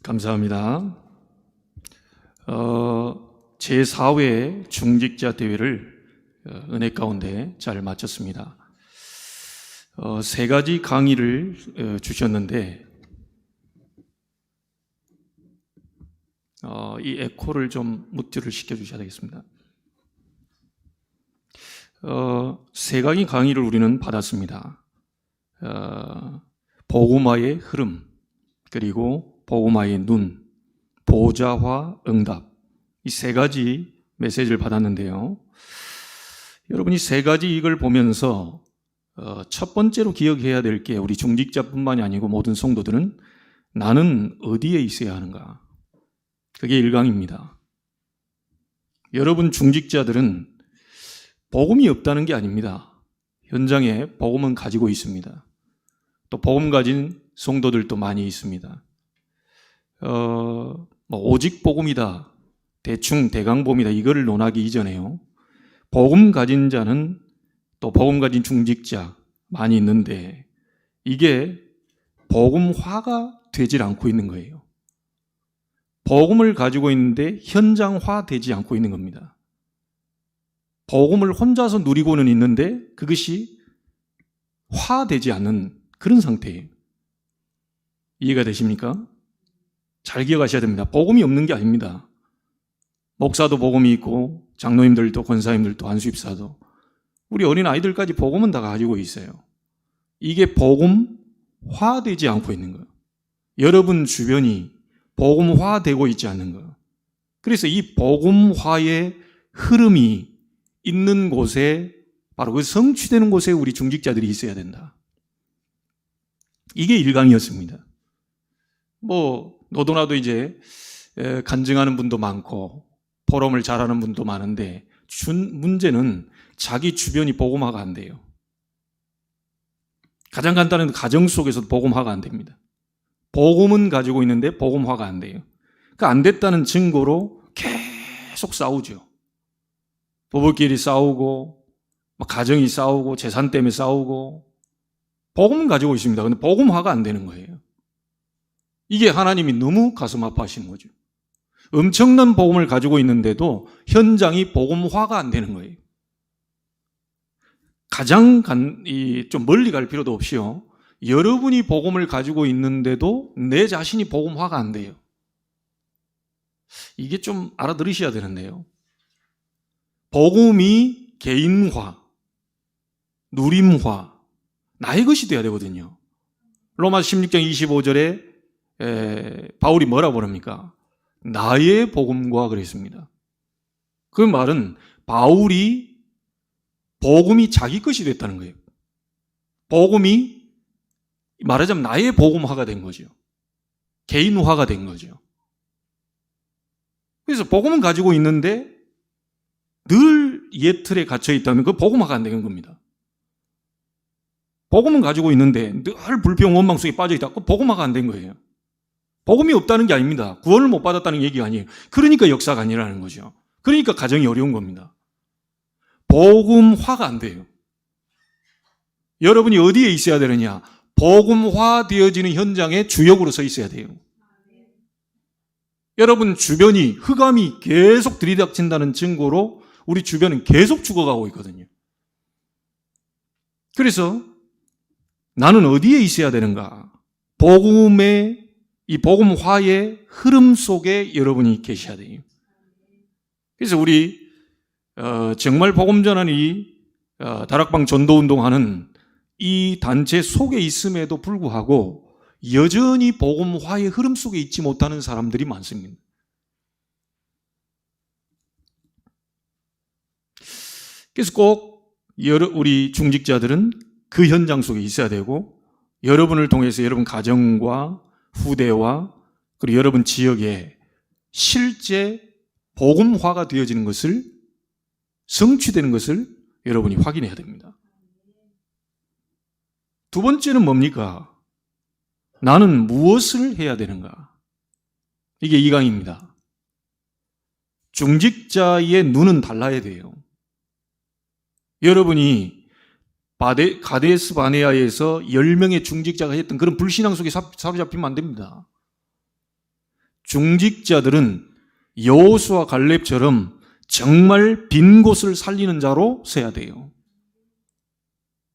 감사합니다. 제4회 중직자 대회를 은혜 가운데 잘 마쳤습니다. 세 가지 강의를 주셨는데 이 에코를 좀 무트를 시켜주셔야 되겠습니다. 세 가지 강의를 우리는 받았습니다. 복음화의 흐름, 그리고 복음화의 눈, 보좌화 응답, 이 세 가지 메시지를 받았는데요. 여러분이 세 가지 이걸 보면서 첫 번째로 기억해야 될 게 우리 중직자뿐만이 아니고 모든 성도들은 나는 어디에 있어야 하는가? 그게 1강입니다. 여러분 중직자들은 복음이 없다는 게 아닙니다. 현장에 복음은 가지고 있습니다. 또 복음 가진 성도들도 많이 있습니다. 오직 복음이다, 대충 대강복음이다, 이거를 논하기 이전에요. 복음 가진 자는 또 복음 가진 중직자 많이 있는데 이게 복음화가 되질 않고 있는 거예요. 복음을 가지고 있는데 현장화 되지 않고 있는 겁니다. 복음을 혼자서 누리고는 있는데 그것이 화되지 않는 그런 상태예요. 이해가 되십니까? 잘 기억하셔야 됩니다. 복음이 없는 게 아닙니다. 목사도 복음이 있고 장로님들도 권사님들도 안수입사도 우리 어린 아이들까지 복음은 다 가지고 있어요. 이게 복음화되지 않고 있는 거예요. 여러분 주변이 복음화되고 있지 않는 거예요. 그래서 이 복음화의 흐름이 있는 곳에 바로 그 성취되는 곳에 우리 중직자들이 있어야 된다. 이게 1강이었습니다. 너도나도 이제 간증하는 분도 많고 포럼을 잘하는 분도 많은데 문제는 자기 주변이 복음화가 안 돼요. 가장 간단한 가정 속에서도 복음화가 안 됩니다. 복음은 가지고 있는데 복음화가 안 돼요. 그 안 됐다는 증거로 계속 싸우죠. 부부끼리 싸우고 가정이 싸우고 재산 때문에 싸우고 복음은 가지고 있습니다. 그런데 복음화가 안 되는 거예요. 이게 하나님이 너무 가슴 아파하시는 거죠. 엄청난 복음을 가지고 있는데도 현장이 복음화가 안 되는 거예요. 가장 좀 멀리 갈 필요도 없이요. 여러분이 복음을 가지고 있는데도 내 자신이 복음화가 안 돼요. 이게 좀 알아들으셔야 되는데요. 복음이 개인화, 누림화, 나의 것이 돼야 되거든요. 로마서 16장 25절에 바울이 뭐라고 그럽니까? 나의 복음과 그랬습니다. 그 말은 바울이 복음이 자기 것이 됐다는 거예요. 복음이 말하자면 나의 복음화가 된 거죠. 개인화가 된 거죠. 그래서 복음은 가지고 있는데 늘 옛 틀에 갇혀 있다면 그 복음화가 안 되는 겁니다. 복음은 가지고 있는데 늘 불평 원망 속에 빠져 있다. 그 복음화가 안 된 거예요. 복음이 없다는 게 아닙니다. 구원을 못 받았다는 얘기가 아니에요. 그러니까 역사가 아니라는 거죠. 그러니까 가정이 어려운 겁니다. 복음화가 안 돼요. 여러분이 어디에 있어야 되느냐? 복음화 되어지는 현장에 주역으로 서 있어야 돼요. 여러분 주변이 흑암이 계속 들이닥친다는 증거로 우리 주변은 계속 죽어가고 있거든요. 그래서 나는 어디에 있어야 되는가? 복음의 이 복음화의 흐름 속에 여러분이 계셔야 돼요. 그래서 우리 정말 복음 전하는 이 다락방 전도운동하는 이 단체 속에 있음에도 불구하고 여전히 복음화의 흐름 속에 있지 못하는 사람들이 많습니다. 그래서 꼭 우리 중직자들은 그 현장 속에 있어야 되고 여러분을 통해서 여러분 가정과 후대와 그리고 여러분 지역에 실제 복음화가 되어지는 것을 성취되는 것을 여러분이 확인해야 됩니다. 두 번째는 뭡니까? 나는 무엇을 해야 되는가? 이게 2강입니다. 중직자의 눈은 달라야 돼요. 여러분이 가데스 바네아에서 10명의 중직자가 했던 그런 불신앙 속에 사로잡히면 안 됩니다. 중직자들은 여호수아 갈렙처럼 정말 빈 곳을 살리는 자로 서야 돼요.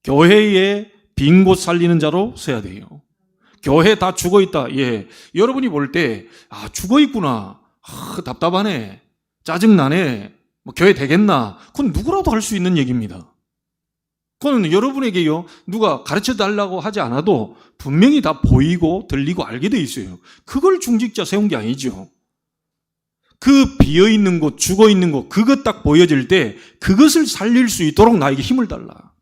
교회에 빈 곳 살리는 자로 서야 돼요. 교회 다 죽어 있다. 예. 여러분이 볼 때, 죽어 있구나. 답답하네. 짜증나네. 뭐 교회 되겠나. 그건 누구라도 할 수 있는 얘기입니다. 그건 여러분에게요, 누가 가르쳐 달라고 하지 않아도 분명히 다 보이고 들리고 알게 돼 있어요. 그걸 중직자 세운 게 아니죠. 그 비어있는 곳, 죽어있는 곳, 그것 딱 보여질 때 그것을 살릴 수 있도록 나에게 힘을 달라.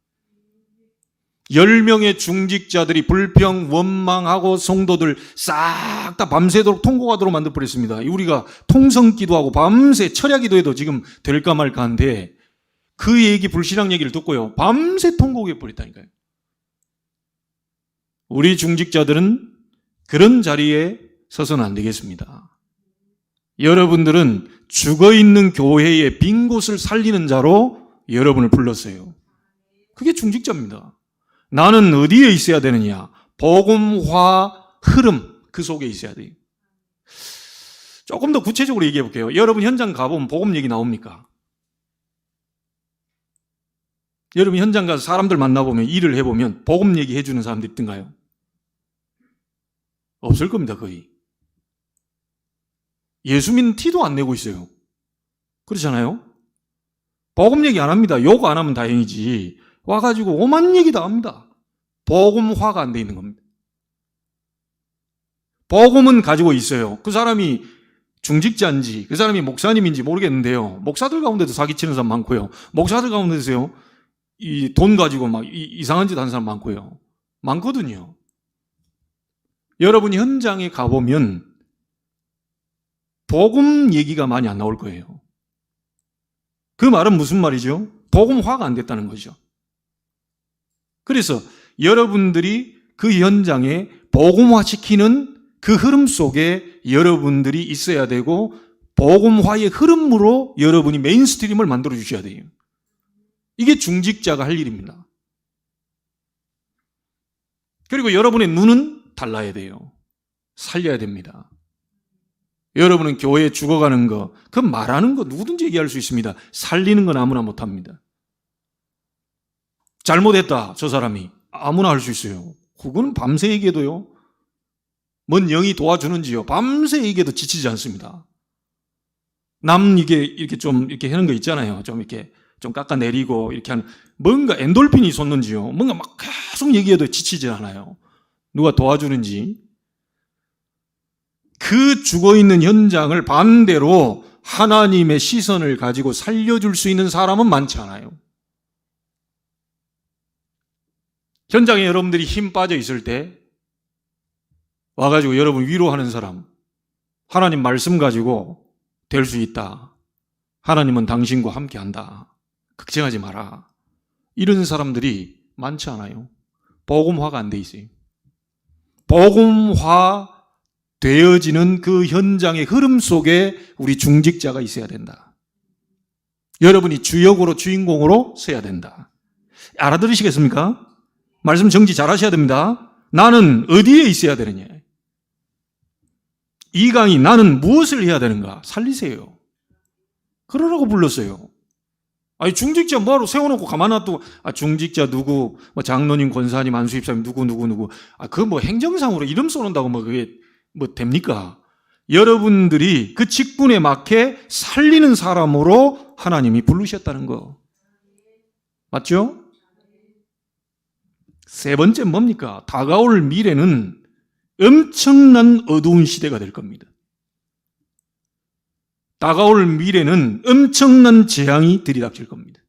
10명의 중직자들이 불평, 원망하고 성도들 싹 다 밤새도록 통곡하도록 만들어버렸습니다. 우리가 통성기도하고 밤새 철야기도해도 지금 될까 말까 한데 그 얘기, 불신앙 얘기를 듣고요, 밤새 통곡해버렸다니까요. 우리 중직자들은 그런 자리에 서서는 안 되겠습니다. 여러분들은 죽어있는 교회의 빈 곳을 살리는 자로 여러분을 불렀어요. 그게 중직자입니다. 나는 어디에 있어야 되느냐? 복음화 흐름, 그 속에 있어야 돼요. 조금 더 구체적으로 얘기해 볼게요. 여러분 현장 가보면 복음 얘기 나옵니까? 여러분 현장 가서 사람들 만나보면, 일을 해보면 복음 얘기 해주는 사람들 있던가요? 없을 겁니다, 거의. 예수 믿는 티도 안 내고 있어요. 그렇잖아요? 복음 얘기 안 합니다. 욕 안 하면 다행이지. 와가지고 오만 얘기 다 합니다. 복음화가 안 돼 있는 겁니다. 복음은 가지고 있어요. 그 사람이 중직자인지 그 사람이 목사님인지 모르겠는데요, 목사들 가운데도 사기치는 사람 많고요, 목사들 가운데서요 이 돈 가지고 막 이상한 짓 하는 사람 많고요. 많거든요. 여러분이 현장에 가보면 복음 얘기가 많이 안 나올 거예요. 그 말은 무슨 말이죠? 복음화가 안 됐다는 거죠. 그래서 여러분들이 그 현장에 복음화시키는 그 흐름 속에 여러분들이 있어야 되고, 복음화의 흐름으로 여러분이 메인스트림을 만들어 주셔야 돼요. 이게 중직자가 할 일입니다. 그리고 여러분의 눈은 달라야 돼요. 살려야 됩니다. 여러분은 교회에 죽어가는 거, 그 말하는 거 누구든지 얘기할 수 있습니다. 살리는 건 아무나 못합니다. 잘못했다, 저 사람이. 아무나 할 수 있어요. 그거는 밤새 얘기해도요, 뭔 영이 도와주는지요, 밤새 얘기해도 지치지 않습니다. 남 이렇게 좀 이렇게 하는 거 있잖아요. 좀 이렇게 좀 깎아내리고 이렇게 하는, 뭔가 엔돌핀이 솟는지요, 뭔가 막 계속 얘기해도 지치지 않아요. 누가 도와주는지. 그 죽어있는 현장을 반대로 하나님의 시선을 가지고 살려줄 수 있는 사람은 많지 않아요. 현장에 여러분들이 힘 빠져 있을 때 와가지고 여러분 위로하는 사람, 하나님 말씀 가지고 될 수 있다, 하나님은 당신과 함께한다, 걱정하지 마라, 이런 사람들이 많지 않아요. 복음화가 안 돼 있어요. 복음화 되어지는 그 현장의 흐름 속에 우리 중직자가 있어야 된다. 여러분이 주역으로, 주인공으로 서야 된다. 알아들으시겠습니까? 말씀 정지 잘 하셔야 됩니다. 나는 어디에 있어야 되느냐? 이 강의, 나는 무엇을 해야 되는가? 살리세요. 그러라고 불렀어요. 아니, 중직자 뭐하러 세워놓고 가만 놔두고, 중직자 누구, 뭐 장로님, 권사님, 안수입사님 누구. 그거 뭐 행정상으로 이름 써놓는다고 뭐 그게 뭐 됩니까? 여러분들이 그 직분에 맞게 살리는 사람으로 하나님이 부르셨다는 거. 맞죠? 세 번째 뭡니까? 다가올 미래는 엄청난 어두운 시대가 될 겁니다. 다가올 미래는 엄청난 재앙이 들이닥칠 겁니다.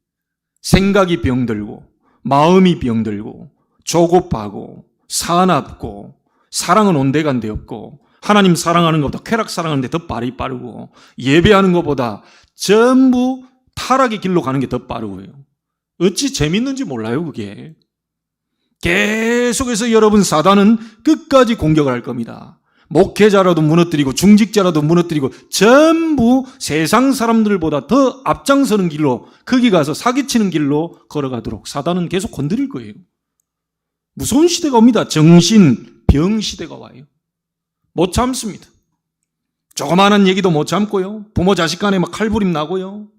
생각이 병들고, 마음이 병들고, 조급하고, 사납고, 사랑은 온데간데 없고, 하나님 사랑하는 것보다 쾌락 사랑하는데 더 빠르고, 예배하는 것보다 전부 타락의 길로 가는 게 더 빠르고요. 어찌 재밌는지 몰라요, 그게. 계속해서 여러분, 사단은 끝까지 공격을 할 겁니다. 목회자라도 무너뜨리고 중직자라도 무너뜨리고 전부 세상 사람들보다 더 앞장서는 길로, 거기 가서 사기치는 길로 걸어가도록 사단은 계속 건드릴 거예요. 무서운 시대가 옵니다. 정신병 시대가 와요. 못 참습니다. 조그마한 얘기도 못 참고요. 부모 자식 간에 막 칼부림 나고요.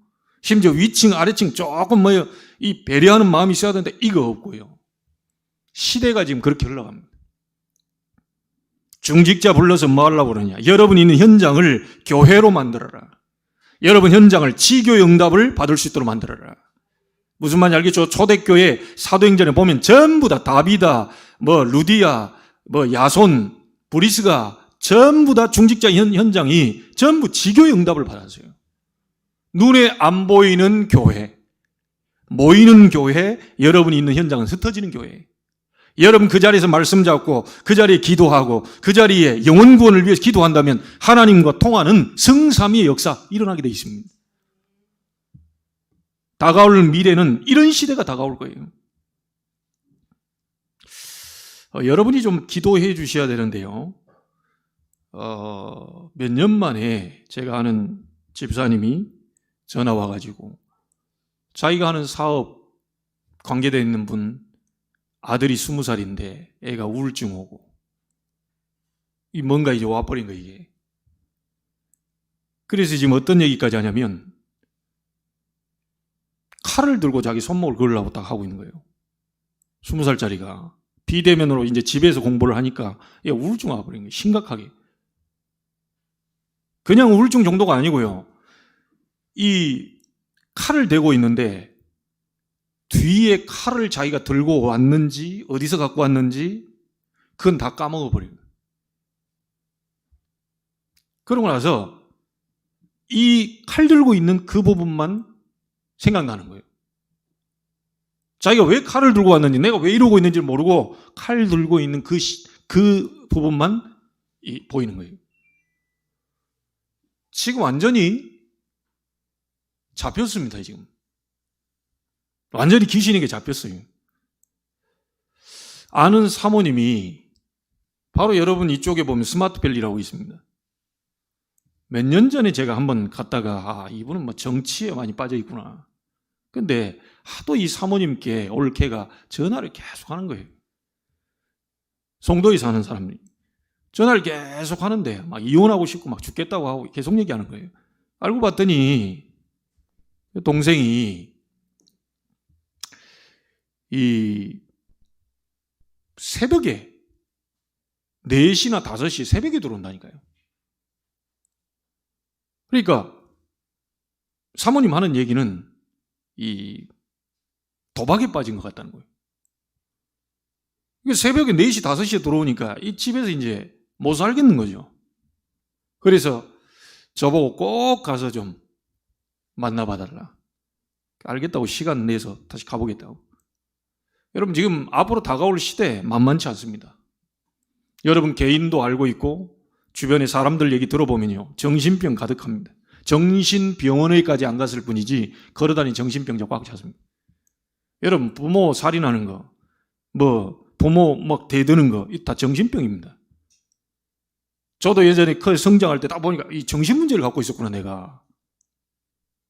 심지어 위층 아래층 조금 이 배려하는 마음이 있어야 되는데 이거 없고요. 시대가 지금 그렇게 흘러갑니다. 중직자 불러서 뭐 하려고 그러냐. 여러분이 있는 현장을 교회로 만들어라. 여러분 현장을 지교의 응답을 받을 수 있도록 만들어라. 무슨 말인지 알겠죠? 초대교회 사도행전에 보면 전부 다 다비다, 루디아, 야손, 브리스가 전부 다 중직자 현장이 전부 지교의 응답을 받았어요. 눈에 안 보이는 교회, 모이는 교회, 여러분이 있는 현장은 흩어지는 교회. 여러분 그 자리에서 말씀 잡고 그 자리에 기도하고 그 자리에 영혼 구원을 위해서 기도한다면 하나님과 통하는 성삼위의 역사 일어나게 되어 있습니다. 다가올 미래는 이런 시대가 다가올 거예요. 여러분이 좀 기도해 주셔야 되는데요. 몇 년 만에 제가 아는 집사님이 전화 와가지고 자기가 하는 사업 관계되어 있는 분 아들이 20살인데 애가 우울증 오고 이 뭔가 이제 와버린 거예요 이게. 그래서 지금 어떤 얘기까지 하냐면 칼을 들고 자기 손목을 그으려고 딱 하고 있는 거예요. 20살짜리가 비대면으로 이제 집에서 공부를 하니까 얘 우울증 와버린 거예요. 심각하게. 그냥 우울증 정도가 아니고요. 이 칼을 대고 있는데 뒤에 칼을 자기가 들고 왔는지 어디서 갖고 왔는지 그건 다 까먹어버려요. 그러고 나서 이 칼 들고 있는 그 부분만 생각나는 거예요. 자기가 왜 칼을 들고 왔는지 내가 왜 이러고 있는지 모르고 칼 들고 있는 그 부분만 보이는 거예요. 지금 완전히 잡혔습니다. 지금 완전히 귀신에게 잡혔어요. 아는 사모님이 바로 여러분 이쪽에 보면 스마트밸리라고 있습니다. 몇 년 전에 제가 한번 갔다가 이분은 정치에 많이 빠져 있구나. 근데 하도 이 사모님께 올케가 전화를 계속 하는 거예요. 송도에 사는 사람이 전화를 계속 하는데 막 이혼하고 싶고 막 죽겠다고 하고 계속 얘기하는 거예요. 알고 봤더니 동생이 이 새벽에 4시나 5시 새벽에 들어온다니까요. 그러니까 사모님 하는 얘기는 이 도박에 빠진 것 같다는 거예요. 새벽에 4시, 5시에 들어오니까 이 집에서 이제 못 살겠는 거죠. 그래서 저보고 꼭 가서 좀 만나봐달라. 알겠다고 시간 내서 다시 가보겠다고. 여러분 지금 앞으로 다가올 시대 만만치 않습니다. 여러분 개인도 알고 있고 주변에 사람들 얘기 들어보면요. 정신병 가득합니다. 정신병원에까지 안 갔을 뿐이지 걸어다니는 정신병자 꽉 찼습니다. 여러분 부모 살인하는 거, 부모 막 대드는 거, 다 정신병입니다. 저도 예전에 성장할 때 딱 보니까 이 정신문제를 갖고 있었구나 내가.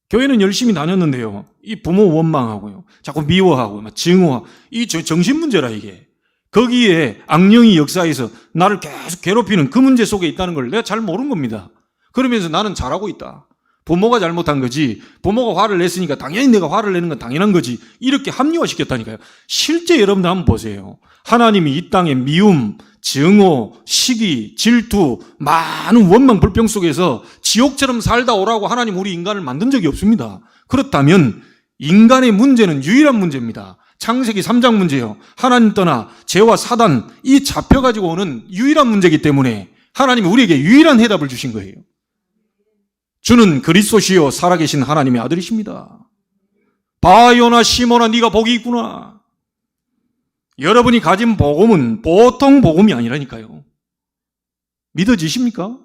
교회는 열심히 다녔는데요. 이 부모 원망하고요. 자꾸 미워하고 막 증오하고 이 정신문제라 이게. 거기에 악령이 역사해서 나를 계속 괴롭히는 그 문제 속에 있다는 걸 내가 잘 모르는 겁니다. 그러면서 나는 잘하고 있다. 부모가 잘못한 거지. 부모가 화를 냈으니까 당연히 내가 화를 내는 건 당연한 거지. 이렇게 합리화시켰다니까요. 실제 여러분들 한번 보세요. 하나님이 이 땅에 미움, 증오, 시기, 질투, 많은 원망, 불평 속에서 지옥처럼 살다 오라고 하나님 우리 인간을 만든 적이 없습니다. 그렇다면 인간의 문제는 유일한 문제입니다. 창세기 3장 문제예요. 하나님 떠나 죄와 사단 이 잡혀가지고 오는 유일한 문제이기 때문에 하나님이 우리에게 유일한 해답을 주신 거예요. 주는 그리스도시요 살아계신 하나님의 아들이십니다. 바요나 시몬아 네가 복이 있구나. 여러분이 가진 복음은 보통 복음이 아니라니까요. 믿어지십니까?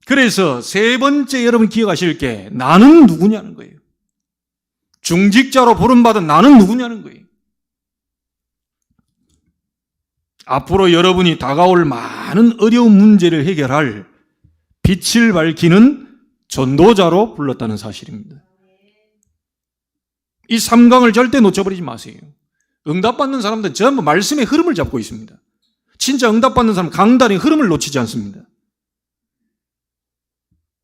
그래서 세 번째 여러분 기억하실 게 나는 누구냐는 거예요. 중직자로 부름받은 나는 누구냐는 거예요. 앞으로 여러분이 다가올 많은 어려운 문제를 해결할 빛을 밝히는 전도자로 불렀다는 사실입니다. 이 3강을 절대 놓쳐버리지 마세요. 응답받는 사람들은 전부 말씀의 흐름을 잡고 있습니다. 진짜 응답받는 사람은 강단의 흐름을 놓치지 않습니다.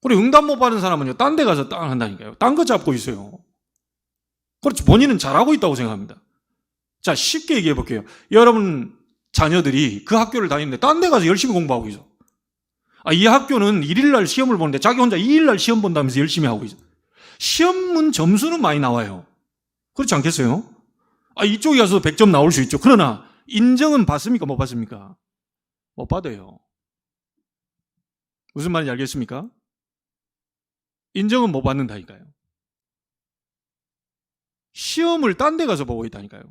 우리 응답 못 받은 사람은요, 딴 데 가서 땅 한다니까요. 딴 거 잡고 있어요. 그렇죠. 본인은 잘하고 있다고 생각합니다. 자, 쉽게 얘기해 볼게요. 여러분 자녀들이 그 학교를 다니는데 딴 데 가서 열심히 공부하고 있어. 이 학교는 1일 날 시험을 보는데 자기 혼자 2일 날 시험 본다면서 열심히 하고 있어. 시험은 점수는 많이 나와요. 그렇지 않겠어요? 이쪽에 가서 100점 나올 수 있죠. 그러나 인정은 받습니까? 못 받습니까? 못 받아요. 무슨 말인지 알겠습니까? 인정은 못 받는다니까요. 시험을 딴 데 가서 보고 있다니까요.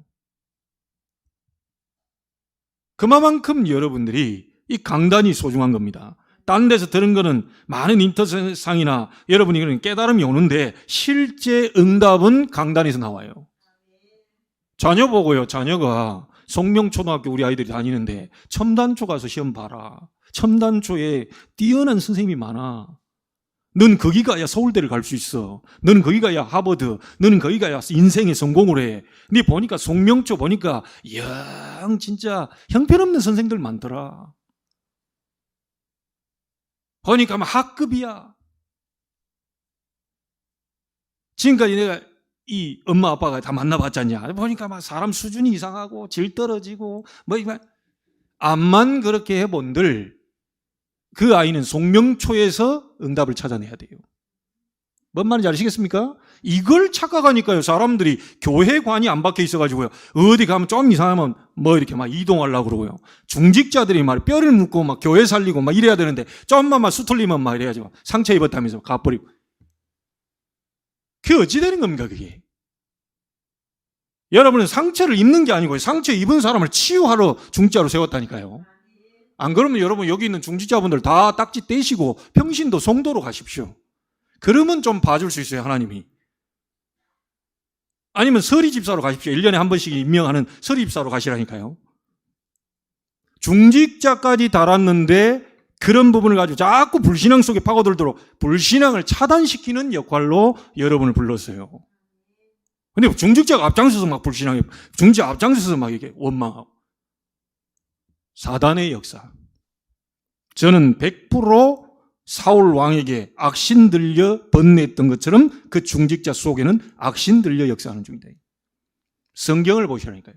그만큼 여러분들이 이 강단이 소중한 겁니다. 딴 데서 들은 거는 많은 인터넷상이나 여러분이 그런 깨달음이 오는데 실제 응답은 강단에서 나와요. 자녀 보고요. 자녀가 송명초등학교 우리 아이들이 다니는데 첨단초 가서 시험 봐라. 첨단초에 뛰어난 선생님이 많아. 넌 거기 가야 서울대를 갈 수 있어. 넌 거기 가야 하버드. 너는 거기 가야 인생에 성공을 해. 근데 보니까 송명초 보니까 영 진짜 형편없는 선생들 많더라. 보니까 막 학급이야. 지금까지 내가 이 엄마 아빠가 다 만나봤잖냐. 보니까 막 사람 수준이 이상하고 질 떨어지고 뭐 암만 그렇게 해본들 그 아이는 송명초에서 응답을 찾아내야 돼요. 뭔 말인지 아시겠습니까? 이걸 착각하니까요. 사람들이 교회관이 안 박혀 있어가지고요. 어디 가면 좀 이상하면 뭐 이렇게 막 이동하려고 그러고요. 중직자들이 막 뼈를 묶고 막 교회 살리고 막 이래야 되는데 좀만 막 수틀리면 막 이래야지. 상처 입었다면서 가버리고. 그게 어찌 되는 겁니까, 그게? 여러분은 상처를 입는 게 아니고 상처 입은 사람을 치유하러 중직자로 세웠다니까요. 안 그러면 여러분 여기 있는 중직자분들 다 딱지 떼시고 평신도 송도로 가십시오. 그러면 좀 봐줄 수 있어요, 하나님이. 아니면 서리집사로 가십시오. 1년에 한 번씩 임명하는 서리집사로 가시라니까요. 중직자까지 달았는데 그런 부분을 가지고 자꾸 불신앙 속에 파고들도록 불신앙을 차단시키는 역할로 여러분을 불렀어요. 근데 중직자가 앞장서서 막 불신앙해. 중직자 앞장서서 막 이렇게 원망하고. 사단의 역사. 저는 100% 사울 왕에게 악신 들려 번뇌했던 것처럼 그 중직자 속에는 악신 들려 역사하는 중이다. 성경을 보시라니까요.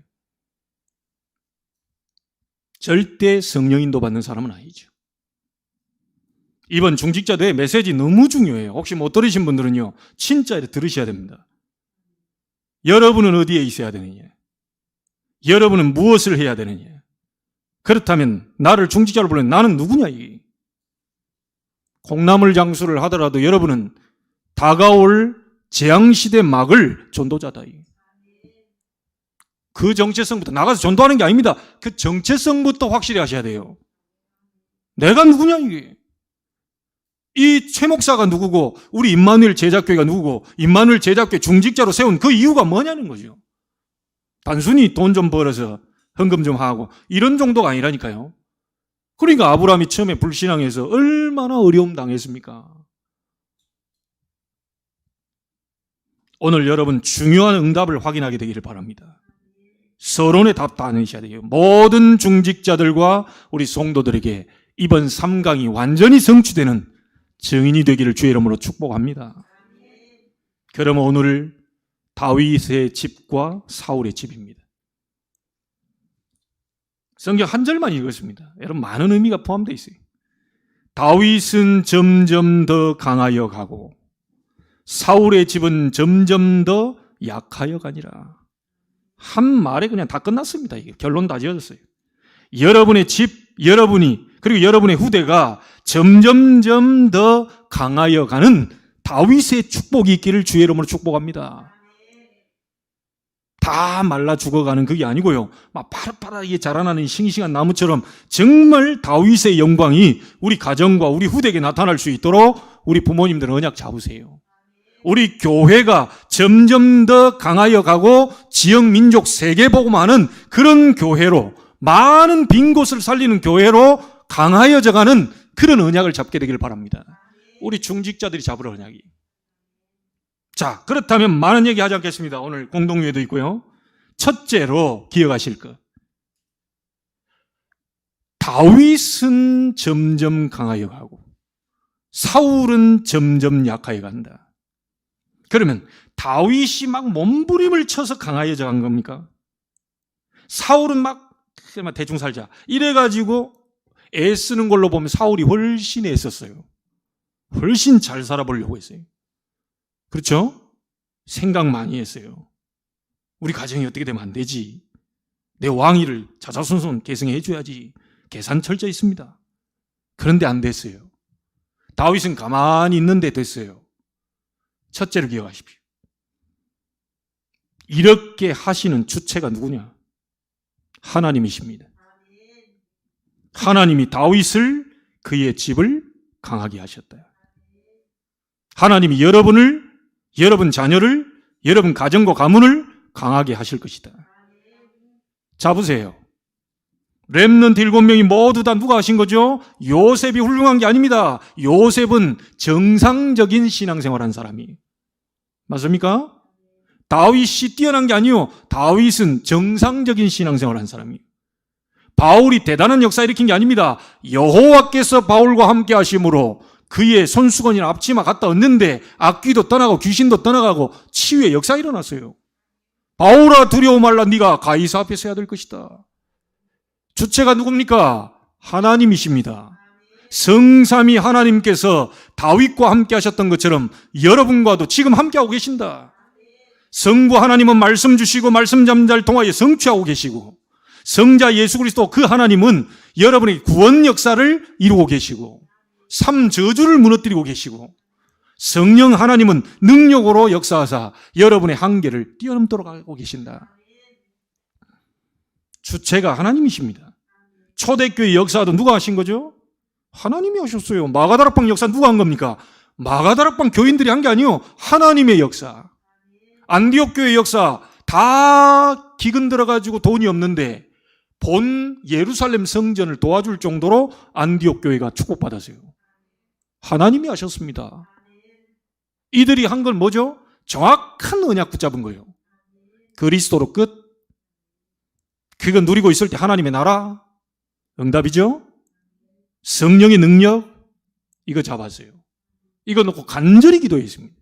절대 성령 인도 받는 사람은 아니죠. 이번 중직자 대회 메시지 너무 중요해요. 혹시 못 들으신 분들은요, 진짜 들으셔야 됩니다. 여러분은 어디에 있어야 되느냐? 여러분은 무엇을 해야 되느냐? 그렇다면 나를 중직자로 부르는 나는 누구냐? 이게. 콩나물 장수를 하더라도 여러분은 다가올 재앙시대 막을 전도자다. 그 정체성부터 나가서 전도하는 게 아닙니다. 그 정체성부터 확실히 하셔야 돼요. 내가 누구냐 이게. 이 최 목사가 누구고 우리 임마누엘 제자교회가 누구고 임마누엘 제자교회 중직자로 세운 그 이유가 뭐냐는 거죠. 단순히 돈 좀 벌어서 헌금 좀 하고 이런 정도가 아니라니까요. 그러니까 아브라함이 처음에 불신앙해서 얼마나 어려움 당했습니까? 오늘 여러분 중요한 응답을 확인하게 되기를 바랍니다. 서론의 답 다 내셔야 돼요. 모든 중직자들과 우리 성도들에게 이번 3강이 완전히 성취되는 증인이 되기를 주의 이름으로 축복합니다. 그러면 오늘 다윗의 집과 사울의 집입니다. 성경 한 절만 읽었습니다. 여러분 많은 의미가 포함되어 있어요. 다윗은 점점 더 강하여 가고 사울의 집은 점점 더 약하여 가니라. 한 말에 그냥 다 끝났습니다. 이게 결론 다 지어졌어요. 여러분의 집, 여러분이 그리고 여러분의 후대가 점점점 더 강하여 가는 다윗의 축복이 있기를 주의 이름으로 축복합니다. 다 말라 죽어가는 그게 아니고요. 막 파릇파릇하게 자라나는 싱싱한 나무처럼 정말 다윗의 영광이 우리 가정과 우리 후대에게 나타날 수 있도록 우리 부모님들 언약 잡으세요. 우리 교회가 점점 더 강하여 가고 지역 민족 세계복음화하는 그런 교회로 많은 빈 곳을 살리는 교회로 강하여져 가는 그런 언약을 잡게 되기를 바랍니다. 우리 중직자들이 잡을 언약이. 자, 그렇다면 많은 얘기 하지 않겠습니다. 오늘 공동회도 있고요. 첫째로 기억하실 것. 다윗은 점점 강하여 가고 사울은 점점 약하게 간다. 그러면 다윗이 막 몸부림을 쳐서 강하여져 간 겁니까? 사울은 막 대충 살자 이래가지고 애쓰는 걸로 보면 사울이 훨씬 애썼어요. 훨씬 잘 살아보려고 했어요. 그렇죠? 생각 많이 했어요. 우리 가정이 어떻게 되면 안 되지? 내 왕위를 자자손손 계승해 줘야지. 계산 철저히 있습니다. 그런데 안 됐어요. 다윗은 가만히 있는데 됐어요. 첫째를 기억하십시오. 이렇게 하시는 주체가 누구냐? 하나님이십니다. 하나님이 다윗을 그의 집을 강하게 하셨다. 하나님이 여러분 자녀를, 여러분 가정과 가문을 강하게 하실 것이다. 자, 보세요. 렘넌트 7명이 모두 다 누가 하신 거죠? 요셉이 훌륭한 게 아닙니다. 요셉은 정상적인 신앙생활한 사람이에요. 맞습니까? 다윗이 뛰어난 게 아니에요. 다윗은 정상적인 신앙생활한 사람이에요. 바울이 대단한 역사 일으킨 게 아닙니다. 여호와께서 바울과 함께 하심으로 그의 손수건이나 앞치마 갖다 얹는데 악귀도 떠나고 귀신도 떠나가고 치유의 역사가 일어났어요. 바울아 두려워 말라, 네가 가이사 앞에 서야 될 것이다. 주체가 누굽니까? 하나님이십니다. 성삼위 하나님께서 다윗과 함께 하셨던 것처럼 여러분과도 지금 함께하고 계신다. 성부 하나님은 말씀 주시고 말씀 잠잘 통하여 성취하고 계시고, 성자 예수 그리스도 그 하나님은 여러분의 구원 역사를 이루고 계시고, 삼저주를 무너뜨리고 계시고, 성령 하나님은 능력으로 역사하사 여러분의 한계를 뛰어넘도록 하고 계신다. 주체가 하나님이십니다. 초대교회 역사도 누가 하신 거죠? 하나님이 하셨어요. 마가다락방 역사 누가 한 겁니까? 마가다락방 교인들이 한 게 아니에요. 하나님의 역사. 안디옥 교회 역사 다 기근 들어가지고 돈이 없는데 본 예루살렘 성전을 도와줄 정도로 안디옥 교회가 축복받았어요. 하나님이 하셨습니다. 이들이 한 건 뭐죠? 정확한 언약 붙잡은 거예요. 그리스도로 끝. 그거 누리고 있을 때 하나님의 나라. 응답이죠? 성령의 능력. 이거 잡았어요. 이거 놓고 간절히 기도했습니다.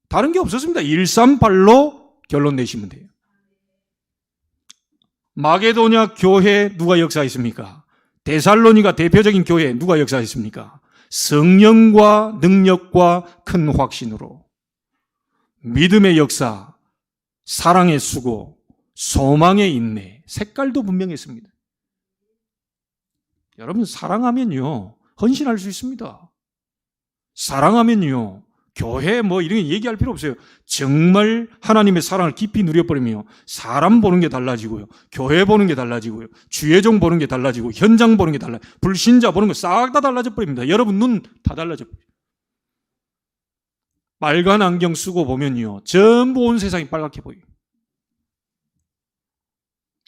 다른 게 없었습니다. 138로 결론 내시면 돼요. 마게도냐 교회 누가 역사했습니까? 데살로니가 대표적인 교회 누가 역사했습니까? 성령과 능력과 큰 확신으로 믿음의 역사, 사랑의 수고, 소망의 인내, 색깔도 분명했습니다. 여러분, 사랑하면요 헌신할 수 있습니다. 사랑하면요 교회 뭐 이런 거 얘기할 필요 없어요. 정말 하나님의 사랑을 깊이 누려버리면 사람 보는 게 달라지고요, 교회 보는 게 달라지고요, 주의종 보는 게 달라지고, 현장 보는 게 달라지고, 불신자 보는 거 싹 다 달라져 버립니다. 여러분 눈 다 달라져 버려요. 빨간 안경 쓰고 보면요 전부 온 세상이 빨갛게 보여요.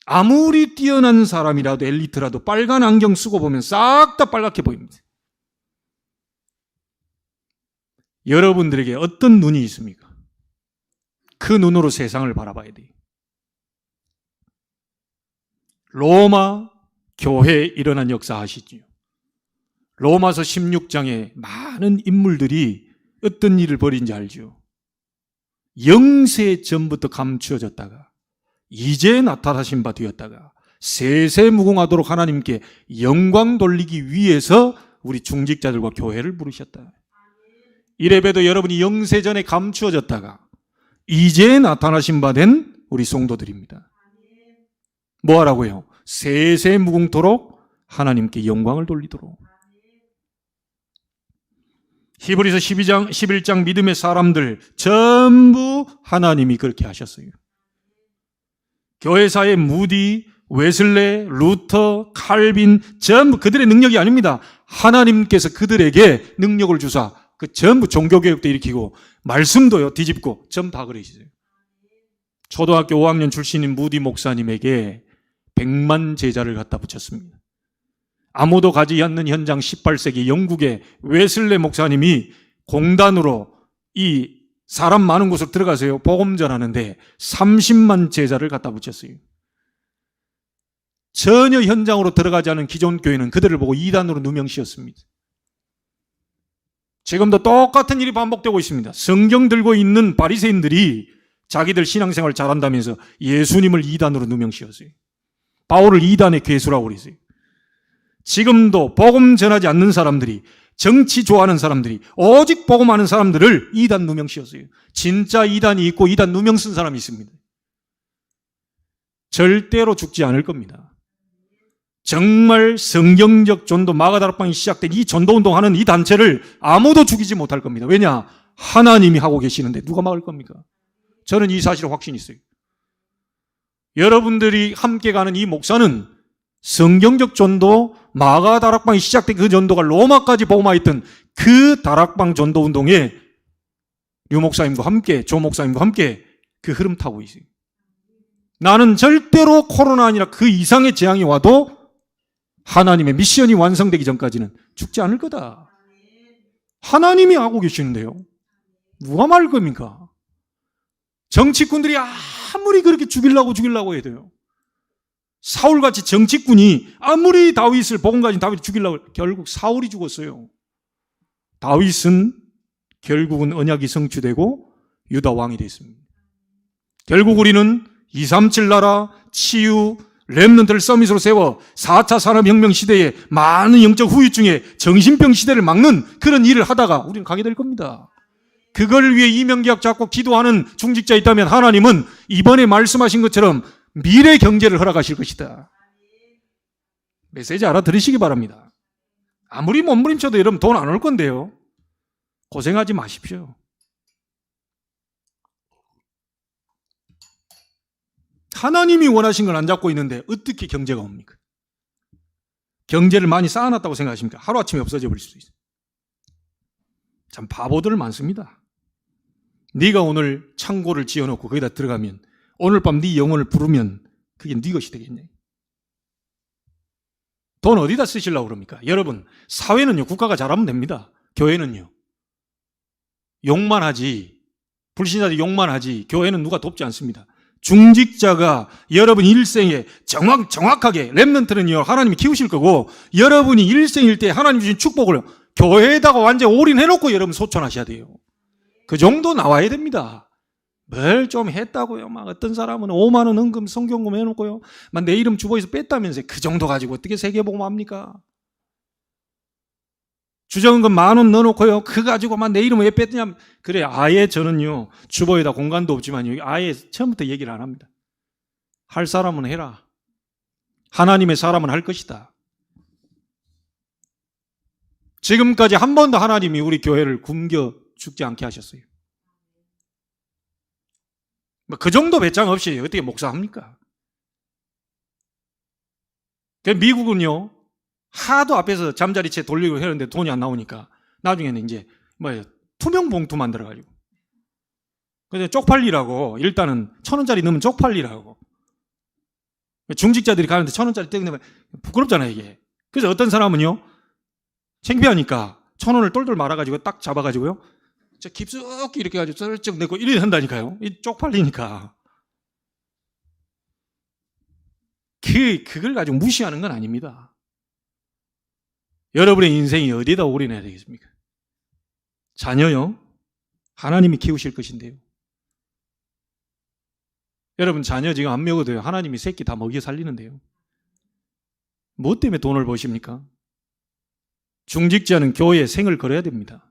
아무리 뛰어난 사람이라도, 엘리트라도 빨간 안경 쓰고 보면 싹 다 빨갛게 보입니다. 여러분들에게 어떤 눈이 있습니까? 그 눈으로 세상을 바라봐야 돼요. 로마 교회에 일어난 역사 아시죠? 로마서 16장에 많은 인물들이 어떤 일을 벌인지 알죠? 영세 전부터 감추어졌다가 이제 나타나신 바 되었다가 세세무궁하도록 하나님께 영광 돌리기 위해서 우리 중직자들과 교회를 부르셨다. 이래봬도 여러분이 영세전에 감추어졌다가 이제 나타나신 바 된 우리 성도들입니다. 뭐 하라고요? 세세무궁토록 하나님께 영광을 돌리도록. 히브리서 11장 믿음의 사람들 전부 하나님이 그렇게 하셨어요. 교회사의 무디, 웨슬레, 루터, 칼빈 전부 그들의 능력이 아닙니다. 하나님께서 그들에게 능력을 주사 그 전부 종교개혁도 일으키고 말씀도요 뒤집고 전부 다 그러시죠. 초등학교 5학년 출신인 무디 목사님에게 100만 제자를 갖다 붙였습니다. 아무도 가지 않는 현장 18세기 영국의 웨슬레 목사님이 공단으로 이 사람 많은 곳을 들어가세요. 복음 전하는데 30만 제자를 갖다 붙였어요. 전혀 현장으로 들어가지 않은 기존 교회는 그들을 보고 이단으로 누명씌웠습니다. 지금도 똑같은 일이 반복되고 있습니다. 성경 들고 있는 바리새인들이 자기들 신앙생활 잘한다면서 예수님을 이단으로 누명씌웠어요. 바울을 이단의 괴수라고 그랬어요. 지금도 복음 전하지 않는 사람들이, 정치 좋아하는 사람들이, 오직 복음하는 사람들을 이단 누명씌웠어요. 진짜 이단이 있고 이단 누명 쓴 사람이 있습니다. 절대로 죽지 않을 겁니다. 정말 성경적 전도, 마가다락방이 시작된 이 전도운동하는 이 단체를 아무도 죽이지 못할 겁니다. 왜냐? 하나님이 하고 계시는데 누가 막을 겁니까? 저는 이 사실에 확신이 있어요. 여러분들이 함께 가는 이 목사는 성경적 전도, 마가다락방이 시작된 그 전도가 로마까지 복음화했던 그 다락방 전도운동에 유 목사님과 함께, 조 목사님과 함께 그 흐름 타고 있어요. 나는 절대로 코로나 아니라 그 이상의 재앙이 와도 하나님의 미션이 완성되기 전까지는 죽지 않을 거다. 하나님이 하고 계시는데요. 누가 말할 겁니까? 정치꾼들이 아무리 그렇게 죽이려고 해도요. 사울같이 정치꾼이 아무리 다윗을, 복음 가진 다윗을 죽이려고, 결국 사울이 죽었어요. 다윗은 결국은 언약이 성취되고 유다 왕이 됐습니다. 결국 우리는 237 나라, 치유, 렘넌트를 서밋으로 세워 4차 산업혁명 시대에 많은 영적 후유증에 정신병 시대를 막는 그런 일을 하다가 우리는 가게 될 겁니다. 그걸 위해 이명계약 잡고 기도하는 중직자 있다면 하나님은 이번에 말씀하신 것처럼 미래 경제를 허락하실 것이다. 메시지 알아들으시기 바랍니다. 아무리 몸부림쳐도 여러분 돈 안 올 건데요. 고생하지 마십시오. 하나님이 원하신 걸 안 잡고 있는데 어떻게 경제가 옵니까? 경제를 많이 쌓아놨다고 생각하십니까? 하루아침에 없어져 버릴 수 있어요. 참 바보들 많습니다. 네가 오늘 창고를 지어놓고 거기다 들어가면 오늘 밤 네 영혼을 부르면 그게 네 것이 되겠네. 돈 어디다 쓰시려고 그럽니까? 여러분, 사회는요, 국가가 잘하면 됩니다. 교회는요, 욕만 하지, 불신자들 욕만 하지, 교회는 누가 돕지 않습니다. 중직자가 여러분 일생에 정확하게, 렘넌트는요, 하나님이 키우실 거고, 여러분이 일생일 때 하나님 주신 축복을 교회에다가 완전 올인해놓고 여러분 소천하셔야 돼요. 그 정도 나와야 됩니다. 뭘 좀 했다고요. 막 어떤 사람은 5만 원 헌금, 성경금 해놓고요. 막 내 이름 주보에서 뺐다면서요. 그 정도 가지고 어떻게 세계복음합니까? 주정금 10,000원 넣어놓고요. 그 가지고 막 내 이름 왜 뺐냐. 그래, 아예 저는요, 주보에다 공간도 없지만 아예 처음부터 얘기를 안 합니다. 할 사람은 해라. 하나님의 사람은 할 것이다. 지금까지 한 번도 하나님이 우리 교회를 굶겨 죽지 않게 하셨어요. 그 정도 배짱 없이 어떻게 목사합니까? 미국은요, 하도 앞에서 잠자리채 돌리고 하는데 돈이 안 나오니까 나중에는 이제 투명 봉투 만들어가지고, 그래서 쪽팔리라고, 일단은 1,000원짜리 넣으면 쪽팔리라고. 중직자들이 가는데 1,000원짜리 떼내면 부끄럽잖아요, 이게. 그래서 어떤 사람은요, 창피하니까 1,000원을 똘똘 말아가지고 딱 잡아가지고요, 저 깊숙이 이렇게 가지고 썰쩍 내고 이래 한다니까요. 이 쪽팔리니까. 그걸 가지고 무시하는 건 아닙니다. 여러분의 인생이 어디에다 올인해야 되겠습니까? 자녀요? 하나님이 키우실 것인데요. 여러분 자녀 지금 안 먹어도요, 하나님이 새끼 다 먹여 살리는데요. 뭐 때문에 돈을 버십니까? 중직자는 교회에 생을 걸어야 됩니다.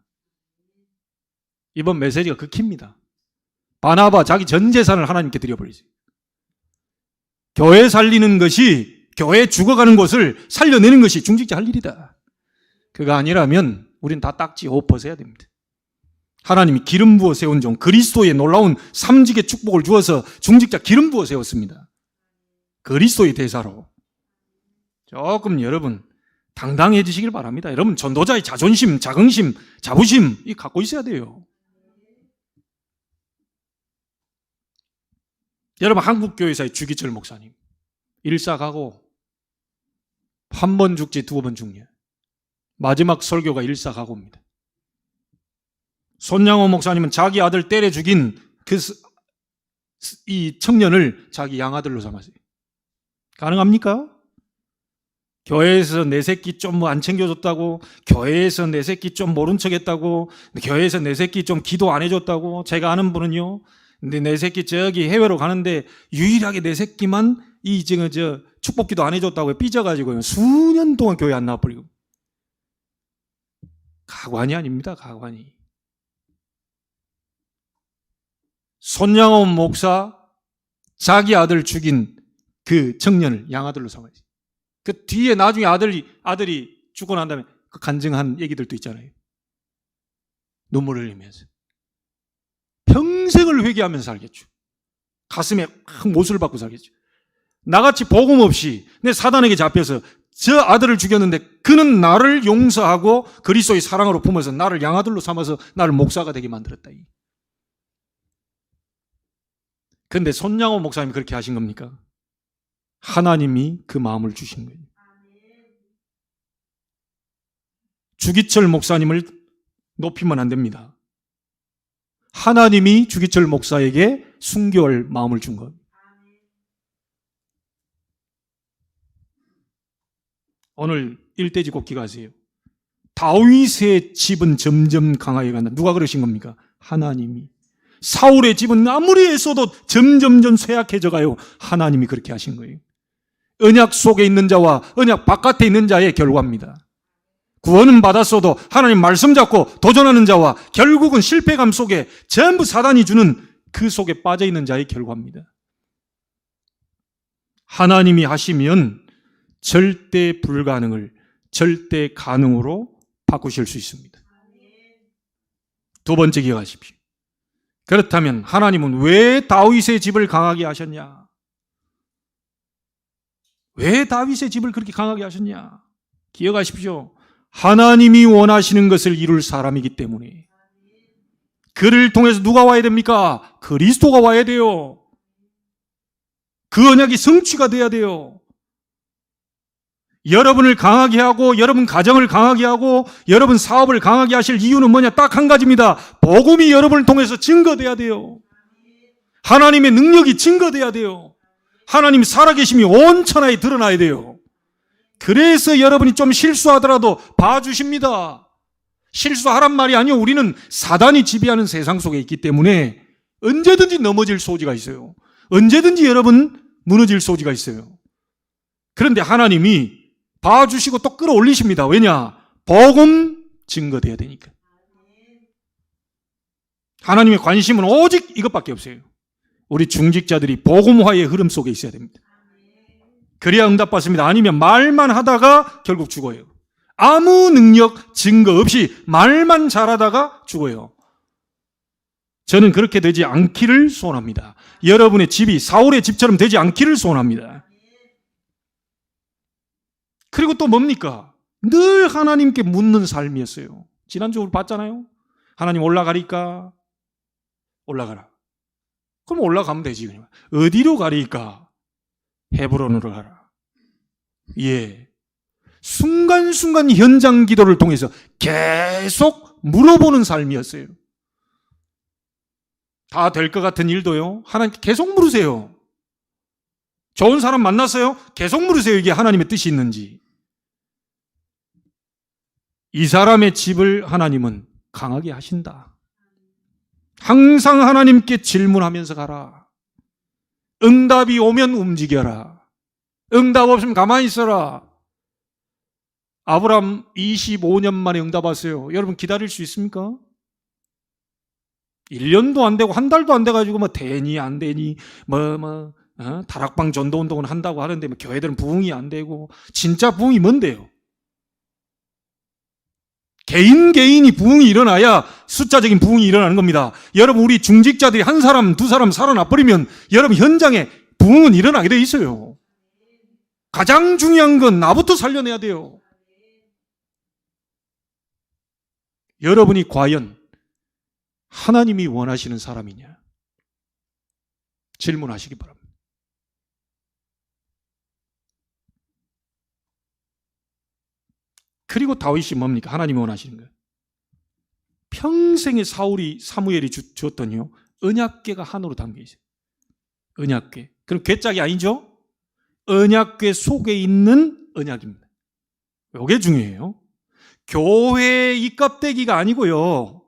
이번 메시지가 그 키입니다. 바나바 자기 전 재산을 하나님께 드려버리세요. 교회 살리는 것이, 교회 죽어가는 곳을 살려내는 것이 중직자 할 일이다. 그거 아니라면 우린 다 딱지 옷 벗어야 됩니다. 하나님이 기름 부어 세운 종, 그리스도의 놀라운 삼직의 축복을 주어서 중직자 기름 부어 세웠습니다. 그리스도의 대사로. 조금 여러분 당당해지시길 바랍니다. 여러분 전도자의 자존심, 자긍심, 자부심 이 갖고 있어야 돼요. 여러분 한국교회사의 주기철 목사님 일사가고 한 번 죽지 두 번 죽냐. 마지막 설교가 일사가고입니다. 손양호 목사님은 자기 아들 때려 죽인 이 청년을 자기 양아들로 삼았어요. 가능합니까? 교회에서 내 새끼 좀 뭐 안 챙겨줬다고, 교회에서 내 새끼 좀 모른 척 했다고, 교회에서 내 새끼 좀 기도 안 해줬다고. 제가 아는 분은요, 근데 내 새끼 저기 해외로 가는데 유일하게 내 새끼만 이 지금 저 축복기도 안 해줬다고 삐져가지고요, 수년 동안 교회 안 나와버리고. 가관이 아닙니다, 가관이. 손양원 목사 자기 아들 죽인 그 청년을 양아들로 삼아야지. 그 뒤에 나중에 아들이 죽고 난 다음에 그 간증한 얘기들도 있잖아요. 눈물을 흘리면서. 평생을 회개하면서 살겠죠. 가슴에 못을 받고 살겠죠. 나같이 복음 없이 내 사단에게 잡혀서 저 아들을 죽였는데 그는 나를 용서하고 그리스도의 사랑으로 품어서 나를 양아들로 삼아서 나를 목사가 되게 만들었다. 그런데 손양호 목사님이 그렇게 하신 겁니까? 하나님이 그 마음을 주신 거예요. 주기철 목사님을 높이면 안 됩니다. 하나님이 주기철 목사에게 순교할 마음을 준 것. 오늘 일대지 꼭 기가하세요. 다윗의 집은 점점 강하게 간다. 누가 그러신 겁니까? 하나님이. 사울의 집은 아무리 애써도 점점점 쇠약해져 가요. 하나님이 그렇게 하신 거예요. 언약 속에 있는 자와 언약 바깥에 있는 자의 결과입니다. 구원은 받았어도 하나님 말씀 잡고 도전하는 자와 결국은 실패감 속에 전부 사단이 주는 그 속에 빠져있는 자의 결과입니다. 하나님이 하시면 절대 불가능을 절대 가능으로 바꾸실 수 있습니다. 두 번째 기억하십시오. 그렇다면 하나님은 왜 다윗의 집을 강하게 하셨냐? 왜 다윗의 집을 그렇게 강하게 하셨냐? 기억하십시오. 하나님이 원하시는 것을 이룰 사람이기 때문에. 그를 통해서 누가 와야 됩니까? 그리스도가 와야 돼요. 그 언약이 성취가 돼야 돼요. 여러분을 강하게 하고 여러분 가정을 강하게 하고 여러분 사업을 강하게 하실 이유는 뭐냐? 딱 한 가지입니다. 복음이 여러분을 통해서 증거돼야 돼요. 하나님의 능력이 증거돼야 돼요. 하나님 살아계심이 온 천하에 드러나야 돼요. 그래서 여러분이 좀 실수하더라도 봐주십니다. 실수하란 말이 아니요. 우리는 사단이 지배하는 세상 속에 있기 때문에 언제든지 넘어질 소지가 있어요. 언제든지 여러분 무너질 소지가 있어요. 그런데 하나님이 봐주시고 또 끌어올리십니다. 왜냐? 복음 증거돼야 되니까. 하나님의 관심은 오직 이것밖에 없어요. 우리 중직자들이 복음화의 흐름 속에 있어야 됩니다. 그래야 응답받습니다. 아니면 말만 하다가 결국 죽어요. 아무 능력, 증거 없이 말만 잘하다가 죽어요. 저는 그렇게 되지 않기를 소원합니다. 여러분의 집이 사울의 집처럼 되지 않기를 소원합니다. 그리고 또 뭡니까? 늘 하나님께 묻는 삶이었어요. 지난주 우리 봤잖아요. 하나님 올라가리까? 올라가라. 그럼 올라가면 되지. 그냥. 어디로 가리까? 헤브론으로 가라. 예. 순간순간 현장 기도를 통해서 계속 물어보는 삶이었어요. 다 될 것 같은 일도요. 하나님께 계속 물으세요. 좋은 사람 만났어요? 계속 물으세요. 이게 하나님의 뜻이 있는지. 이 사람의 집을 하나님은 강하게 하신다. 항상 하나님께 질문하면서 가라. 응답이 오면 움직여라. 응답 없으면 가만히 있어라. 아브라함 25년 만에 응답 왔어요. 여러분 기다릴 수 있습니까? 1년도 안 되고 한 달도 안 돼가지고 뭐 되니 안 되니 다락방 전도운동은 한다고 하는데 뭐 교회들은 부흥이 안 되고. 진짜 부흥이 뭔데요? 개인이 부흥이 일어나야 숫자적인 부흥이 일어나는 겁니다. 여러분 우리 중직자들이 한 사람 두 사람 살아나 버리면 여러분 현장에 부흥은 일어나게 돼 있어요. 가장 중요한 건 나부터 살려내야 돼요. 여러분이 과연 하나님이 원하시는 사람이냐? 질문하시기 바랍니다. 그리고 다윗이 뭡니까? 하나님이 원하시는 거예요. 평생에 사무엘이 주었더니요, 언약궤가 한으로 담겨 있어요. 언약궤. 그럼 궤짝이 아니죠? 언약궤 속에 있는 언약입니다. 이게 중요해요. 교회 입갑되기가 아니고요.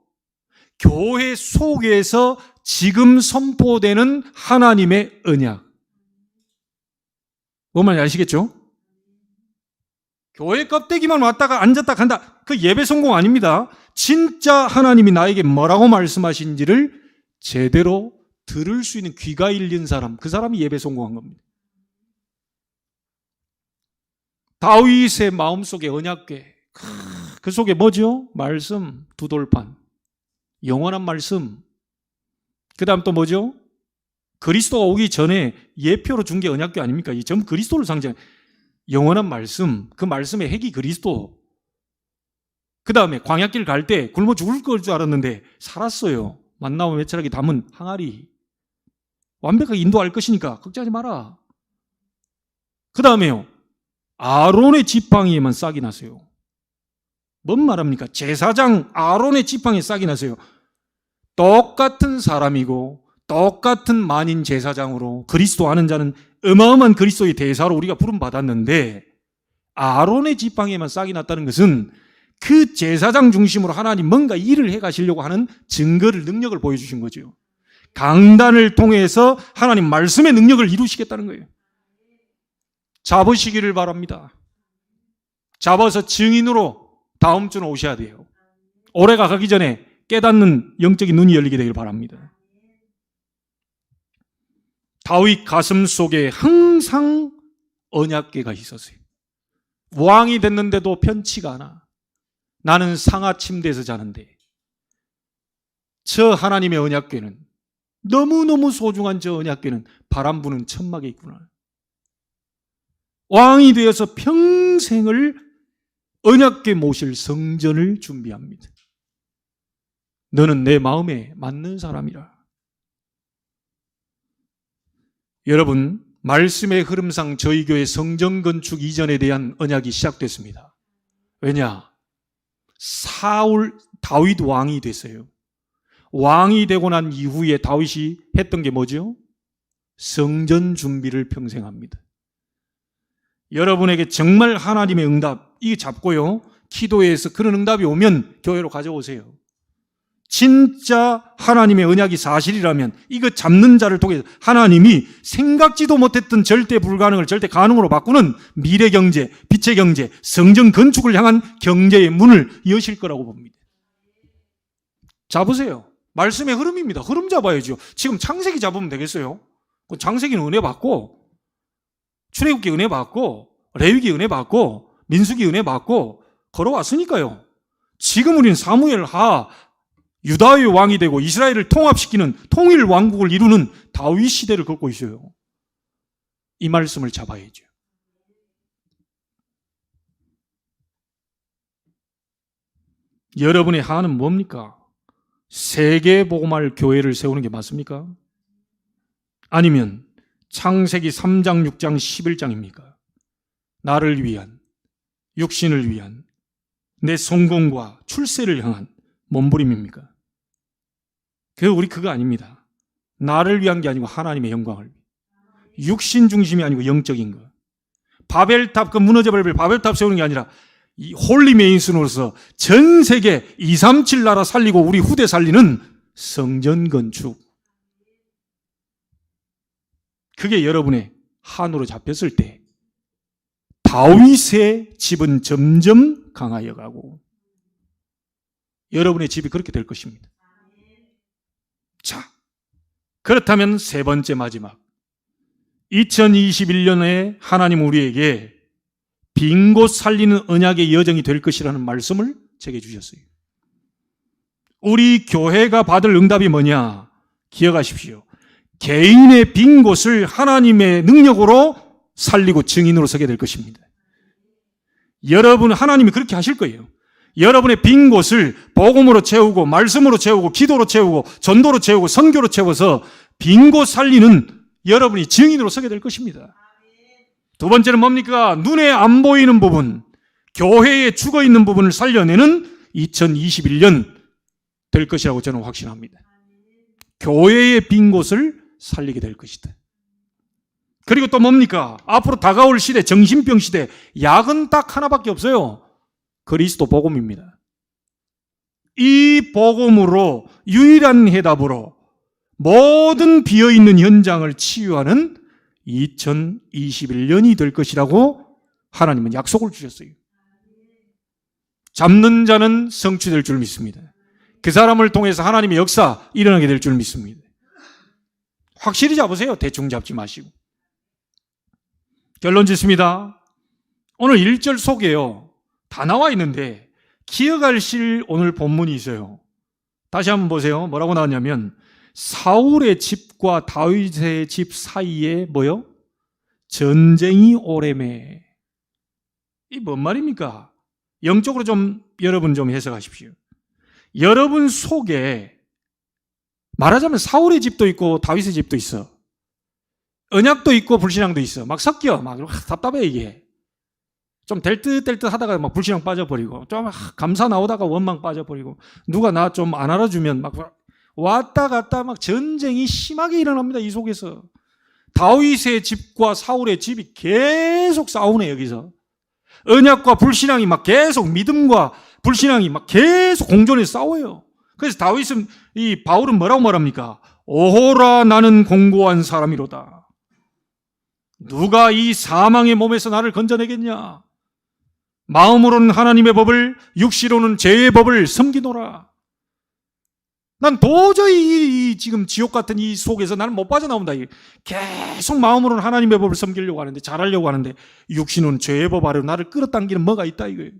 교회 속에서 지금 선포되는 하나님의 언약. 뭔 말인지 아시겠죠? 교회 껍데기만 왔다가 앉았다 간다. 그 예배 성공 아닙니다. 진짜 하나님이 나에게 뭐라고 말씀하신지를 제대로 들을 수 있는 귀가 열린 사람, 그 사람이 예배 성공한 겁니다. 다윗의 마음속에 언약궤, 그 속에 뭐죠? 말씀, 두 돌판, 영원한 말씀. 그 다음 또 뭐죠? 그리스도가 오기 전에 예표로 준 게 언약궤 아닙니까? 이 전부 그리스도를 상징해. 영원한 말씀, 그 말씀의 핵이 그리스도. 그 다음에 광야길 갈 때 굶어 죽을 걸 줄 알았는데 살았어요. 만나면 매철하게 담은 항아리. 완벽하게 인도할 것이니까 걱정하지 마라. 그 다음에요, 아론의 지팡이에만 싹이 나세요. 뭔 말합니까? 제사장 아론의 지팡이에 싹이 나세요. 똑같은 사람이고 똑같은 만인 제사장으로 그리스도 아는 자는 어마어마한 그리스도의 대사로 우리가 부름받았는데, 아론의 지팡이에만 싹이 났다는 것은 그 제사장 중심으로 하나님 뭔가 일을 해가시려고 하는 증거를, 능력을 보여주신 거죠. 강단을 통해서 하나님 말씀의 능력을 이루시겠다는 거예요. 잡으시기를 바랍니다. 잡아서 증인으로 다음 주는 오셔야 돼요. 올해가 가기 전에 깨닫는 영적인 눈이 열리게 되길 바랍니다. 다윗 가슴 속에 항상 언약궤가 있었어요. 왕이 됐는데도 편치가 않아. 나는 상하 침대에서 자는데 저 하나님의 언약궤는, 너무너무 소중한 저 언약궤는 바람 부는 천막에 있구나. 왕이 되어서 평생을 언약궤 모실 성전을 준비합니다. 너는 내 마음에 맞는 사람이라. 여러분, 말씀의 흐름상 저희 교회 성전 건축 이전에 대한 언약이 시작됐습니다. 왜냐? 다윗 왕이 됐어요. 왕이 되고 난 이후에 다윗이 했던 게 뭐죠? 성전 준비를 평생 합니다. 여러분에게 정말 하나님의 응답, 이거 잡고요, 기도에서 그런 응답이 오면 교회로 가져오세요. 진짜 하나님의 언약이 사실이라면 이거 잡는 자를 통해서 하나님이 생각지도 못했던 절대 불가능을 절대 가능으로 바꾸는 미래 경제, 빛의 경제, 성전 건축을 향한 경제의 문을 여실 거라고 봅니다. 잡으세요. 말씀의 흐름입니다. 흐름 잡아야죠. 지금 창세기 잡으면 되겠어요? 창세기는 은혜 받고, 출애굽기 은혜 받고, 레위기 은혜 받고, 민수기 은혜 받고 걸어왔으니까요. 지금 우리는 사무엘 하 유다의 왕이 되고 이스라엘을 통합시키는 통일 왕국을 이루는 다윗 시대를 걷고 있어요. 이 말씀을 잡아야죠. 여러분의 하는 뭡니까? 세계 복음할 교회를 세우는 게 맞습니까? 아니면 창세기 3장, 6장, 11장입니까? 나를 위한, 육신을 위한, 내 성공과 출세를 향한 몸부림입니까? 우리 그거 아닙니다. 나를 위한 게 아니고 하나님의 영광을, 육신 중심이 아니고 영적인 거. 바벨탑, 그 무너져버릴 바벨탑 세우는 게 아니라 이 홀리메인슨으로서 전 세계 237 나라 살리고 우리 후대 살리는 성전 건축. 그게 여러분의 한으로 잡혔을 때 다윗의 집은 점점 강하여 가고 여러분의 집이 그렇게 될 것입니다. 자, 그렇다면 세 번째 마지막, 2021년에 하나님 우리에게 빈 곳 살리는 언약의 여정이 될 것이라는 말씀을 제게 주셨어요. 우리 교회가 받을 응답이 뭐냐? 기억하십시오. 개인의 빈 곳을 하나님의 능력으로 살리고 증인으로 서게 될 것입니다. 여러분, 하나님이 그렇게 하실 거예요. 여러분의 빈 곳을 복음으로 채우고 말씀으로 채우고 기도로 채우고 전도로 채우고 선교로 채워서 빈 곳 살리는 여러분이 증인으로 서게 될 것입니다. 두 번째는 뭡니까? 눈에 안 보이는 부분, 교회에 죽어있는 부분을 살려내는 2021년 될 것이라고 저는 확신합니다. 교회의 빈 곳을 살리게 될 것이다. 그리고 또 뭡니까? 앞으로 다가올 시대, 정신병 시대, 약은 딱 하나밖에 없어요. 그리스도 복음입니다. 이 복음으로, 유일한 해답으로 모든 비어있는 현장을 치유하는 2021년이 될 것이라고 하나님은 약속을 주셨어요. 잡는 자는 성취될 줄 믿습니다. 그 사람을 통해서 하나님의 역사 일어나게 될 줄 믿습니다. 확실히 잡으세요. 대충 잡지 마시고. 결론 짓습니다. 오늘 1절 속에요. 다 나와 있는데 기억하실 오늘 본문이 있어요. 다시 한번 보세요. 뭐라고 나왔냐면 사울의 집과 다윗의 집 사이에 뭐요? 전쟁이 오래매. 이 뭔 말입니까? 영적으로 좀 여러분 좀 해석하십시오. 여러분 속에 말하자면 사울의 집도 있고 다윗의 집도 있어. 언약도 있고 불신앙도 있어. 막 섞여. 막 답답해 이게. 좀 될 듯 될 듯 하다가 막 불신앙 빠져버리고 좀 감사 나오다가 원망 빠져버리고 누가 나 좀 안 알아주면 막 왔다 갔다 막 전쟁이 심하게 일어납니다. 이 속에서. 다윗의 집과 사울의 집이 계속 싸우네 여기서. 언약과 불신앙이 막 계속 믿음과 불신앙이 막 계속 공존해서 싸워요. 그래서 다윗은 이 바울은 뭐라고 말합니까? 오호라 나는 공고한 사람이로다. 누가 이 사망의 몸에서 나를 건져내겠냐? 마음으로는 하나님의 법을 육시로는 죄의 법을 섬기노라. 난 도저히 지금 지옥 같은 이 속에서 나는 못 빠져나온다. 계속 마음으로는 하나님의 법을 섬기려고 하는데 잘하려고 하는데 육신은 죄의 법 아래로 나를 끌어당기는 뭐가 있다 이거예요.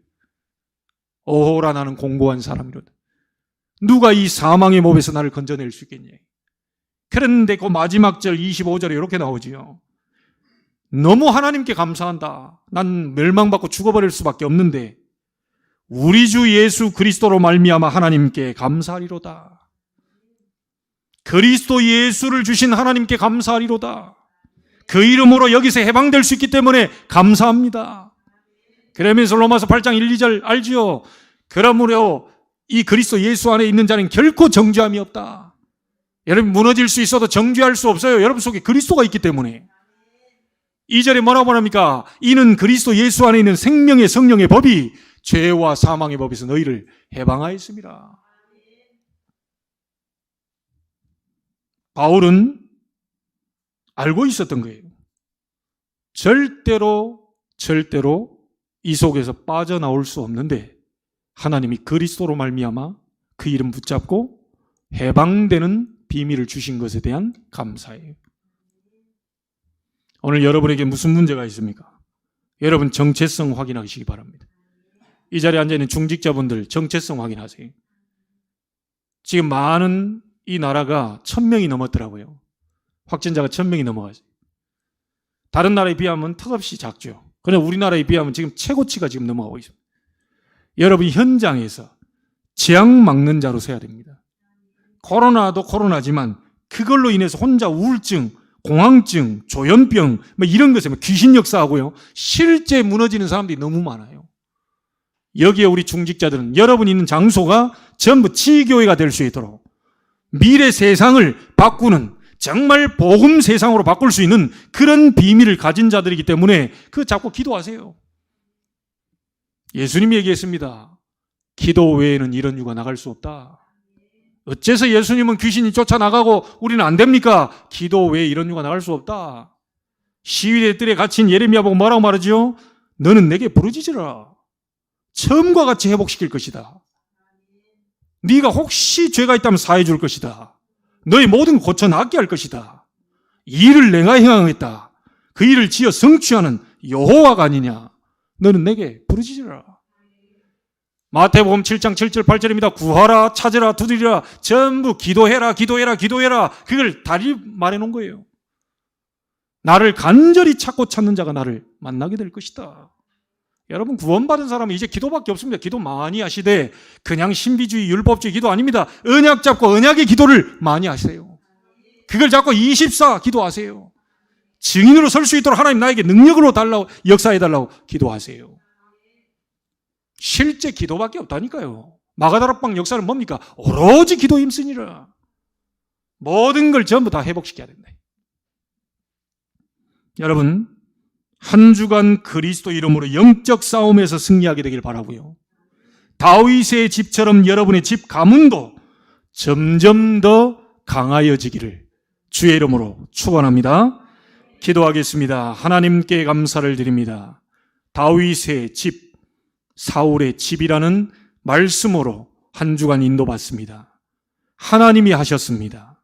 오호라 나는 공고한 사람이로다. 누가 이 사망의 몸에서 나를 건져낼 수 있겠냐. 그런데 그 마지막 절 25절에 이렇게 나오지요. 너무 하나님께 감사한다. 난 멸망받고 죽어버릴 수밖에 없는데 우리 주 예수 그리스도로 말미암아 하나님께 감사하리로다. 그리스도 예수를 주신 하나님께 감사하리로다. 그 이름으로 여기서 해방될 수 있기 때문에 감사합니다. 그러면서 로마서 8장 1, 2절 알지요? 그러므로 이 그리스도 예수 안에 있는 자는 결코 정죄함이 없다. 여러분 무너질 수 있어도 정죄할 수 없어요. 여러분 속에 그리스도가 있기 때문에. 2절에 뭐라고 말합니까? 이는 그리스도 예수 안에 있는 생명의 성령의 법이 죄와 사망의 법에서 너희를 해방하였습니다. 바울은 알고 있었던 거예요. 절대로 이 속에서 빠져나올 수 없는데 하나님이 그리스도로 말미암아 그 이름 붙잡고 해방되는 비밀을 주신 것에 대한 감사예요. 오늘 여러분에게 무슨 문제가 있습니까? 여러분 정체성 확인하시기 바랍니다. 이 자리에 앉아있는 중직자분들 정체성 확인하세요. 지금 많은 이 나라가 1000명이 넘었더라고요. 확진자가 1000명이 넘어가죠. 다른 나라에 비하면 턱없이 작죠. 그러나 우리나라에 비하면 지금 최고치가 지금 넘어가고 있습니다. 여러분 현장에서 재앙 막는 자로 서야 됩니다. 코로나도 코로나지만 그걸로 인해서 혼자 우울증, 공황증, 조현병 뭐 이런 것에 귀신 역사하고요. 실제 무너지는 사람들이 너무 많아요. 여기에 우리 중직자들은 여러분 있는 장소가 전부 치유교회가 될 수 있도록 미래 세상을 바꾸는 정말 복음 세상으로 바꿀 수 있는 그런 비밀을 가진 자들이기 때문에 그 자꾸 기도하세요. 예수님이 얘기했습니다. 기도 외에는 이런 유가 나갈 수 없다. 어째서 예수님은 귀신이 쫓아나가고 우리는 안 됩니까? 기도 외에 이런 유가 나갈 수 없다. 시위대 뜰에 갇힌 예레미야 보고 뭐라고 말하죠? 너는 내게 부르짖으라. 처음과 같이 회복시킬 것이다. 네가 혹시 죄가 있다면 사해 줄 것이다. 너의 모든 것 고쳐나게 할 것이다. 이 일을 내가 행하겠다. 그 일을 지어 성취하는 여호와가 아니냐. 너는 내게 부르짖으라. 마태복음 7장 7절 8절입니다. 구하라, 찾으라, 두드리라. 전부 기도해라, 기도해라, 기도해라. 그걸 다리 말해놓은 거예요. 나를 간절히 찾고 찾는 자가 나를 만나게 될 것이다. 여러분 구원받은 사람은 이제 기도밖에 없습니다. 기도 많이 하시되 그냥 신비주의 율법주의 기도 아닙니다. 언약 잡고 언약의 기도를 많이 하세요. 그걸 잡고 24 기도하세요. 증인으로 설 수 있도록 하나님 나에게 능력으로 달라고 역사해달라고 기도하세요. 실제 기도밖에 없다니까요. 마가다락방 역사는 뭡니까? 오로지 기도에 힘쓰니라. 모든 걸 전부 다 회복시켜야 된다. 여러분, 한 주간 그리스도 이름으로 영적 싸움에서 승리하게 되길 바라고요. 다윗의 집처럼 여러분의 집 가문도 점점 더 강하여지기를 주의 이름으로 축원합니다. 기도하겠습니다. 하나님께 감사를 드립니다. 다윗의 집, 사울의 집이라는 말씀으로 한 주간 인도받습니다. 하나님이 하셨습니다.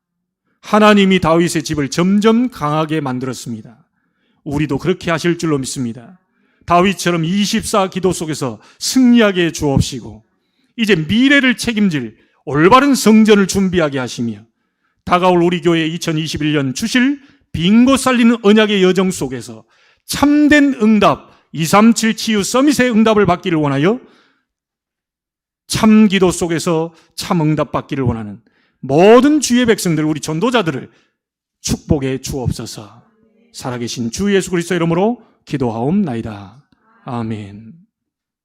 하나님이 다윗의 집을 점점 강하게 만들었습니다. 우리도 그렇게 하실 줄로 믿습니다. 다윗처럼 24 기도 속에서 승리하게 주옵시고 이제 미래를 책임질 올바른 성전을 준비하게 하시며 다가올 우리 교회 2021년 주실 빙고 살리는 언약의 여정 속에서 참된 응답 237 치유 서밋의 응답을 받기를 원하여 참 기도 속에서 참 응답 받기를 원하는 모든 주의 백성들, 우리 전도자들을 축복해 주옵소서. 살아계신 주 예수 그리스도 이름으로 기도하옵나이다. 아멘.